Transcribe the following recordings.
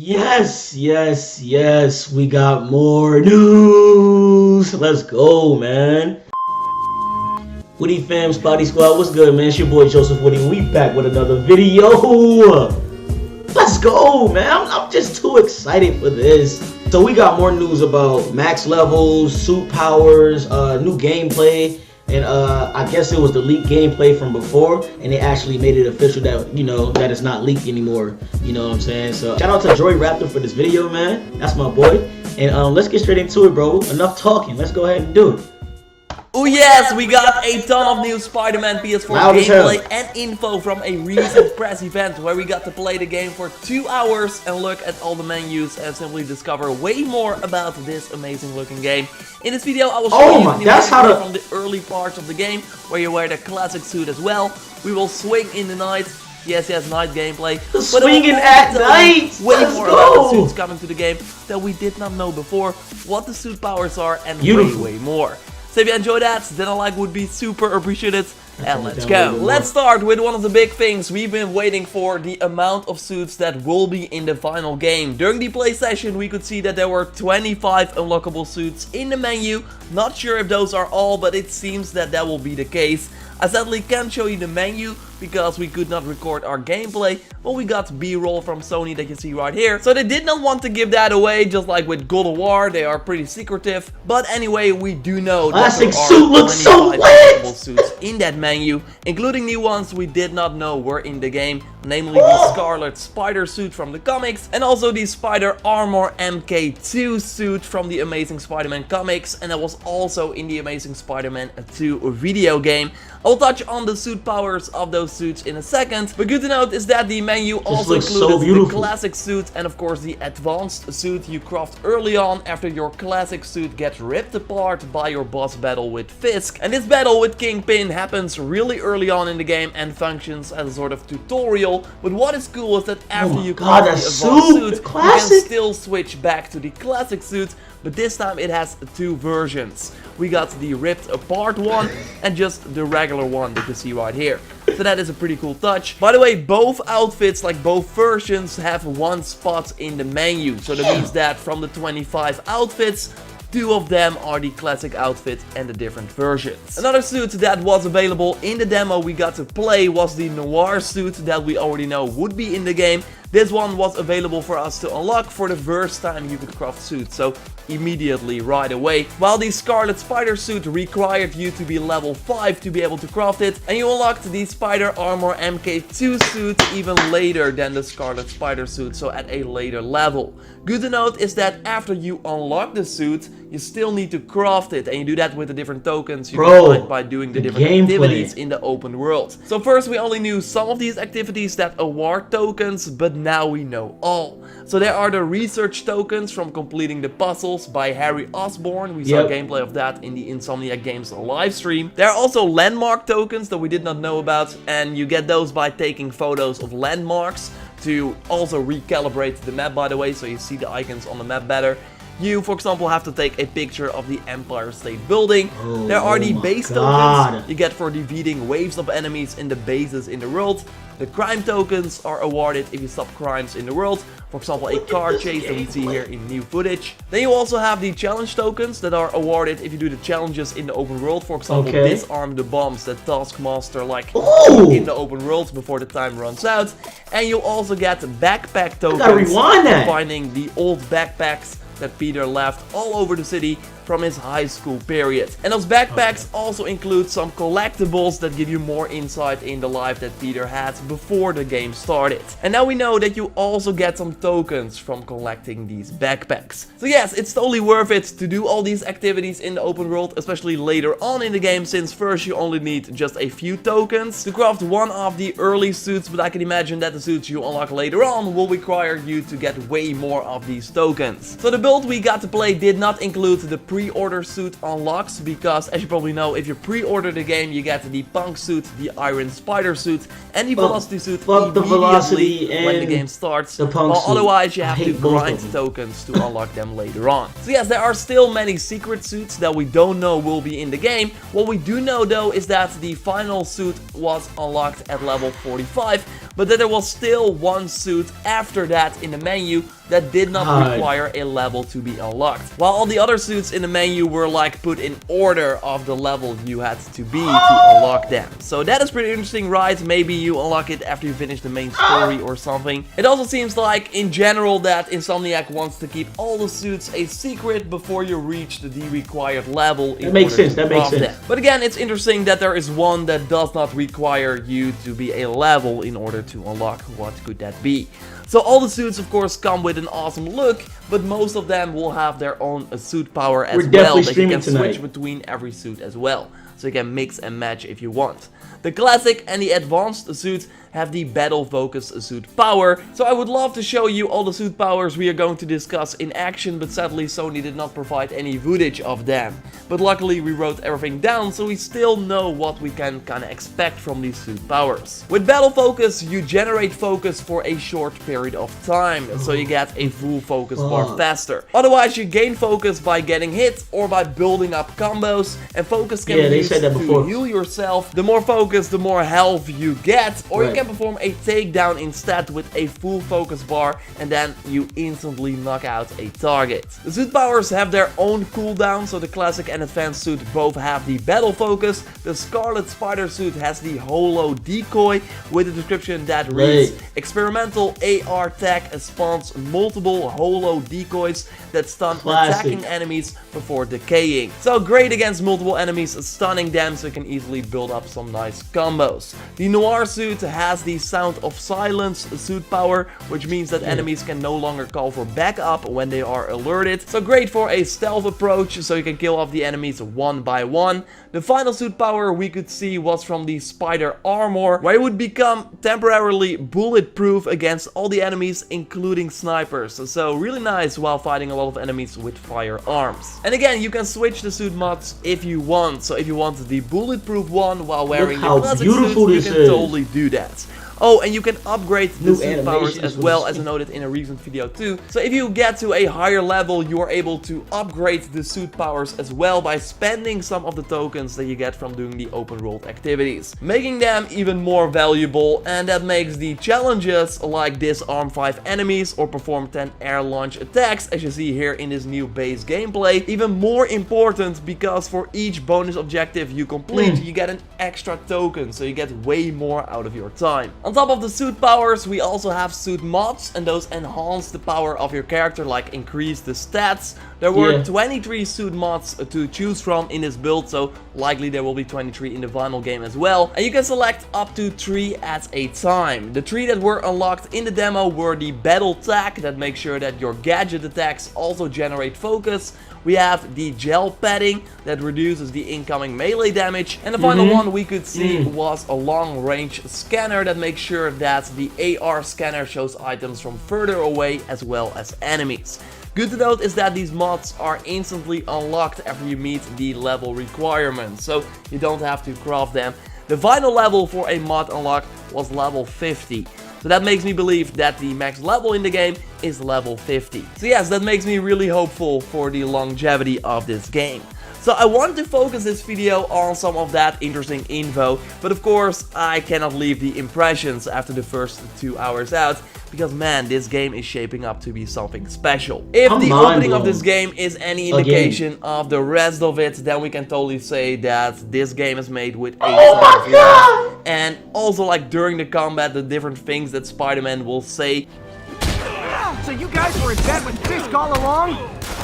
Yes, we got more news. Let's go, man. Witty fam, Spotty Squad, what's good, man? It's your boy Joseph Witty, and we back with another video. Let's go, man. I'm just too excited for this. So we got more news about max levels, suit powers, new gameplay, and I guess it was the leaked gameplay from before, and they actually made it official that, that it's not leaked anymore. You know what I'm saying? So shout out to Joy Raptor for this video, man. That's my boy. And let's get straight into it, bro. Enough talking. Let's go ahead and do it. Oh yes, we got a ton of new Spider-Man PS4 gameplay and info from a recent press event where we got to play the game for 2 hours and look at all the menus and simply discover way more about this amazing looking game. In this video I will show you from the early parts of the game where you wear the classic suit as well. We will swing in the night. Yes, night gameplay. Swinging at night! Way more about the suits coming to the game that we did not know before, what the suit powers are, and way more. So if you enjoyed that, then a like would be super appreciated. And let's go. Let's start with one of the big things we've been waiting for, the amount of suits that will be in the final game. During the play session, we could see that there were 25 unlockable suits in the menu. Not sure if those are all, but it seems that that will be the case. I sadly can't show you the menu because we could not record our gameplay, but we got B-roll from Sony that you see right here. So they did not want to give that away, just like with God of War, they are pretty secretive. But anyway, we do know that there are 25 suits in that menu, including new ones we did not know were in the game, namely the Scarlet Spider suit from the comics, and also the Spider Armor MK2 suit from the Amazing Spider-Man comics, and that was also in the Amazing Spider-Man 2 video game. I will touch on the suit powers of those suits in a second, but good to note is that the menu also included the classic suit and of course the advanced suit you craft early on after your classic suit gets ripped apart by your boss battle with Fisk. And this battle with Kingpin happens really early on in the game and functions as a sort of tutorial, but what is cool is that after you craft the advanced suit, you can still switch back to the classic suit, but this time it has two versions. We got the ripped apart one and just the regular one that you see right here. So that is a pretty cool touch. By the way, both outfits, like both versions, have one spot in the menu. So that means that from the 25 outfits, 2 of them are the classic outfit and the different versions. Another suit that was available in the demo we got to play was the Noir suit that we already know would be in the game. This one was available for us to unlock for the first time you could craft suits, so immediately, right away. While the Scarlet Spider suit required you to be level 5 to be able to craft it, and you unlocked the Spider Armor MK2 suit even later than the Scarlet Spider suit, so at a later level. Good to note is that after you unlock the suit, you still need to craft it, and you do that with the different tokens you can find by doing the different activities in the open world. So first we only knew some of these activities that award tokens, but now we know all. So there are the research tokens from completing the puzzles by Harry Osborn. We saw gameplay of that in the Insomniac Games live stream. There are also landmark tokens that we did not know about, and you get those by taking photos of landmarks to also recalibrate the map, by the way, so you see the icons on the map better. You, for example, have to take a picture of the Empire State Building. There are the base tokens you get for defeating waves of enemies in the bases in the world. The crime tokens are awarded if you stop crimes in the world. For example, a car chase that we see here in new footage. Then you also have the challenge tokens that are awarded if you do the challenges in the open world. For example, disarm the bombs that Taskmaster in the open world before the time runs out. And you also get backpack tokens for finding the old backpacks that Peter left all over the city from his high school period. And those backpacks also include some collectibles that give you more insight in the life that Peter had before the game started. And now we know that you also get some tokens from collecting these backpacks. So yes, it's totally worth it to do all these activities in the open world, especially later on in the game, since first you only need just a few tokens to craft one of the early suits, but I can imagine that the suits you unlock later on will require you to get way more of these tokens. So the build we got to play did not include the pre-order suit unlocks, because as you probably know, if you pre-order the game you get the Punk suit, the Iron Spider suit and the Velocity suit immediately when the game starts, while otherwise you have to grind tokens to unlock them later on. So yes, there are still many secret suits that we don't know will be in the game. What we do know though is that the final suit was unlocked at level 45, but that there was still one suit after that in the menu that did not require a level to be unlocked. While all the other suits in the menu were like put in order of the level you had to be to unlock them. So that is pretty interesting, right? Maybe you unlock it after you finish the main story or something. It also seems like in general that Insomniac wants to keep all the suits a secret before you reach the required level. That makes sense, that makes sense. But again, it's interesting that there is one that does not require you to be a level in order to unlock. What could that be? So all the suits of course come with an awesome look, but most of them will have their own suit power as well that you can switch between every suit as well. So you can mix and match if you want. The classic and the advanced suits have the battle focus suit power, so I would love to show you all the suit powers we are going to discuss in action, but sadly Sony did not provide any footage of them. But luckily we wrote everything down, so we still know what we can kinda expect from these suit powers. With battle focus, you generate focus for a short period of time, so you get a full focus bar faster. Otherwise you gain focus by getting hit or by building up combos, and focus can be used to heal yourself. The more focus, the more health you get, or you can perform a takedown instead with a full focus bar, and then you instantly knock out a target. The suit powers have their own cooldown, so the classic and advanced suit both have the battle focus. The Scarlet Spider suit has the holo decoy with a description that reads, experimental AR tech spawns multiple holo decoys that stun attacking enemies before decaying. So great against multiple enemies, stunning them so you can easily build up some nice combos. The Noir suit has the Sound of Silence suit power, which means that enemies can no longer call for backup when they are alerted. So great for a stealth approach, so you can kill off the enemies one by one. The final suit power we could see was from the Spider Armor, where it would become temporarily bulletproof against all the enemies, including snipers. So really nice while fighting a lot of enemies with firearms. And again, you can switch the suit mods if you want. So if you want the bulletproof one while wearing the classic suit, you can totally do that. Oh, and you can upgrade the suit powers as well, as I noted in a recent video too. So if you get to a higher level, you are able to upgrade the suit powers as well by spending some of the tokens that you get from doing the open world activities, making them even more valuable, and that makes the challenges like disarm 5 enemies or perform 10 air launch attacks, as you see here in this new base gameplay, even more important, because for each bonus objective you complete, you get an extra token, so you get way more out of your time. On top of the suit powers, we also have suit mods, and those enhance the power of your character, like increase the stats. There were 23 suit mods to choose from in this build, so likely there will be 23 in the final game as well. And you can select up to 3 at a time. The 3 that were unlocked in the demo were the battle tag, that makes sure that your gadget attacks also generate focus. We have the gel padding that reduces the incoming melee damage, and the final one we could see was a long range scanner that makes sure that the AR scanner shows items from further away as well as enemies. Good to note is that these mods are instantly unlocked after you meet the level requirements, so you don't have to craft them. The final level for a mod unlock was level 50. So that makes me believe that the max level in the game is level 50. So yes, that makes me really hopeful for the longevity of this game. So I wanted to focus this video on some of that interesting info, but of course I cannot leave the impressions after the first 2 hours out, because man, this game is shaping up to be something special. If the opening of this game is any indication of the rest of it, then we can totally say that this game is made with a ton of love. And also, like, during the combat, the different things that Spider-Man will say. So you guys were in bed with Fisk all along?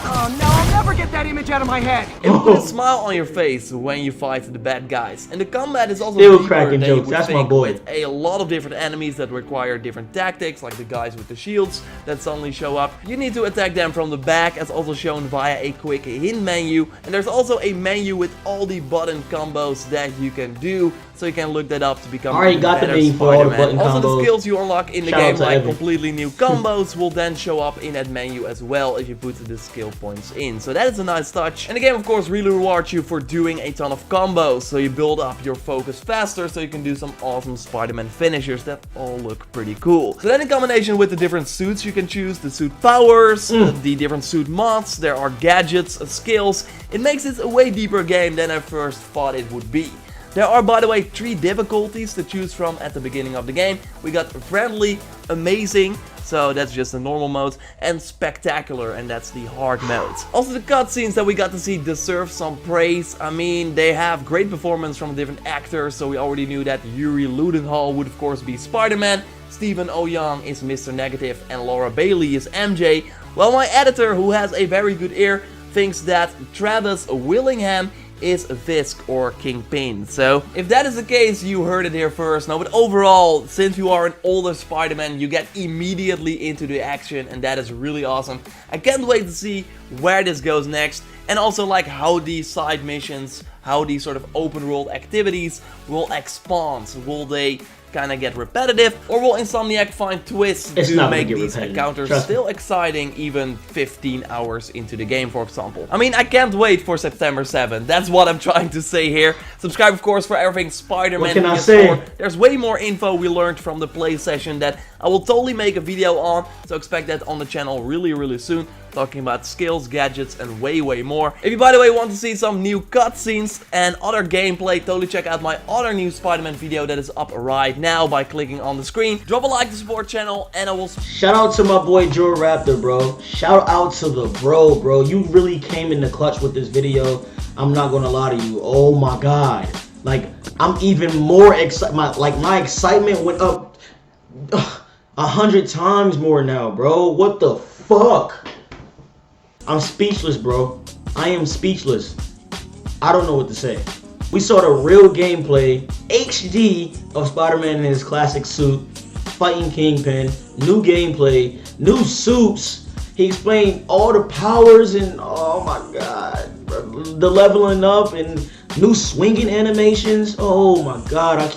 Oh no, I'll never get that image out of my head. It will put a smile on your face when you fight the bad guys. And the combat is also deeper cracking than jokes. That's my boy. With a lot of different enemies that require different tactics, like the guys with the shields that suddenly show up. You need to attack them from the back, as also shown via a quick hint menu. And there's also a menu with all the button combos that you can do, so you can look that up to become a better Spider-Man. Also, the skills you unlock in the game, like completely new combos, will then show up in that menu as well if you put the skill points in. So that is a nice touch. And the game, of course, really rewards you for doing a ton of combos, so you build up your focus faster, so you can do some awesome Spider-Man finishers that all look pretty cool. So then, in combination with the different suits you can choose, the suit powers, the different suit mods, there are gadgets, skills, it makes it a way deeper game than I first thought it would be. There are, by the way, 3 difficulties to choose from at the beginning of the game. We got friendly, amazing, so that's just the normal mode, and spectacular, and that's the hard mode. Also, the cutscenes that we got to see deserve some praise. I mean, they have great performance from different actors, so we already knew that Yuri Ludenhall would of course be Spider-Man, Stephen O'Young is Mr. Negative, and Laura Bailey is MJ. Well, my editor, who has a very good ear, thinks that Travis Willingham is Fisk or Kingpin. So if that is the case, you heard it here first. No, but overall, since you are an older Spider-Man, you get immediately into the action, and that is really awesome. I can't wait to see where this goes next, and also like how these side missions, how these sort of open world activities will expand. Will they kind of get repetitive, or will Insomniac find twists to make these encounters still exciting even 15 hours into the game, for example? I mean, I can't wait for September 7th. That's what I'm trying to say here. Subscribe, of course, for everything Spider-Man. What can I say? There's way more info we learned from the play session that I will totally make a video on, so expect that on the channel really soon, talking about skills, gadgets, and way more. If you, by the way, want to see some new cutscenes and other gameplay, totally check out my other new Spider-Man video that is up right now by clicking on the screen. Drop a like to support channel, and I will... Shout out to my boy Joe Raptor, bro. Shout out to the bro. You really came in the clutch with this video. I'm not gonna lie to you. Oh my god. Like, I'm even more excited. My excitement went up 100 times more now, bro. What the fuck? I'm speechless, bro. I am speechless. I don't know what to say. We saw the real gameplay, HD, of Spider-Man in his classic suit, fighting Kingpin, new gameplay, new suits. He explained all the powers and, oh my god, bro, the leveling up and new swinging animations. Oh my god, I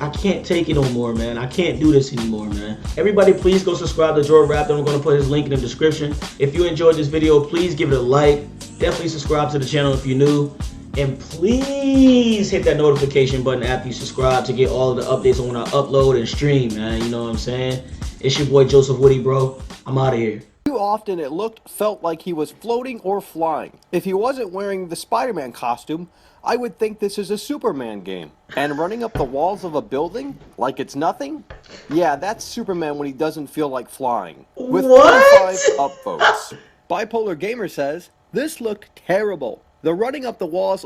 can't take it no more, man. I can't do this anymore, man. Everybody, please go subscribe to Joe Raptor. I'm going to put his link in the description. If you enjoyed this video, please give it a like. Definitely subscribe to the channel if you're new. And please hit that notification button after you subscribe to get all of the updates on when I upload and stream, man. You know what I'm saying? It's your boy Joseph Witty, bro. I'm out of here. Too often it felt like he was floating or flying. If he wasn't wearing the Spider-Man costume, I would think this is a Superman game. And running up the walls of a building like it's nothing? Yeah, that's Superman when he doesn't feel like flying. With 45 upvotes. Bipolar Gamer says, this looked terrible. The running up the walls